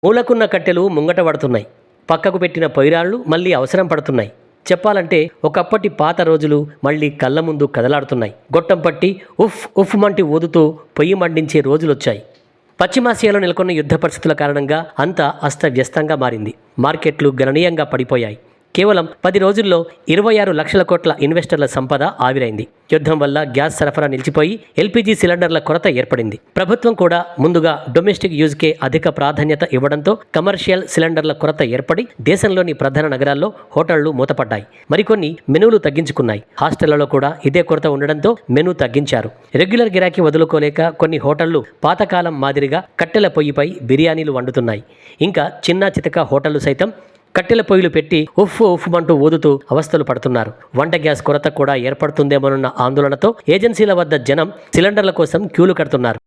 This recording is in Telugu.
మూలకున్న కట్టెలు ముంగట పడుతున్నాయి. పక్కకు పెట్టిన పొయ్యిరాళ్ళు మళ్ళీ అవసరం పడుతున్నాయి. చెప్పాలంటే ఒకప్పటి పాత రోజులు మళ్ళీ కళ్ళ ముందు కదలాడుతున్నాయి. గొట్టం పట్టి ఉఫ్ ఉఫ్ మంటి ఊదుతూ పొయ్యి మండించే రోజులొచ్చాయి. పశ్చిమాసియాలో నెలకొన్న యుద్ధ పరిస్థితుల కారణంగా అంతా అస్తవ్యస్తంగా మారింది. మార్కెట్లు గణనీయంగా పడిపోయాయి. కేవలం 10 రోజుల్లో 26 లక్షల కోట్ల ఇన్వెస్టర్ల సంపద ఆవిరైంది. యుద్ధం వల్ల గ్యాస్ సరఫరా నిలిచిపోయి ఎల్పీజీ సిలిండర్ల కొరత ఏర్పడింది. ప్రభుత్వం కూడా ముందుగా డొమెస్టిక్ యూజ్కే అధిక ప్రాధాన్యత ఇవ్వడంతో కమర్షియల్ సిలిండర్ల కొరత ఏర్పడి దేశంలోని ప్రధాన నగరాల్లో హోటళ్లు మూతపడ్డాయి. మరికొన్ని మెనూలు తగ్గించుకున్నాయి. హాస్టళ్లలో కూడా ఇదే కొరత ఉండడంతో మెనూ తగ్గించారు. రెగ్యులర్ గిరాకీ వదులుకోలేక కొన్ని హోటళ్లు పాతకాలం మాదిరిగా కట్టెల పొయ్యిపై బిర్యానీలు వండుతున్నాయి. ఇంకా చిన్న చితక హోటళ్లు సైతం కట్టెల పొయ్యిలు పెట్టి ఉఫ్మంటూ ఊదుతూ అవస్థలు పడుతున్నారు. వంట గ్యాస్ కొరత కూడా ఏర్పడుతుందేమోనన్న ఆందోళనతో ఏజెన్సీల వద్ద జనం సిలిండర్ల కోసం క్యూలు కడుతున్నారు.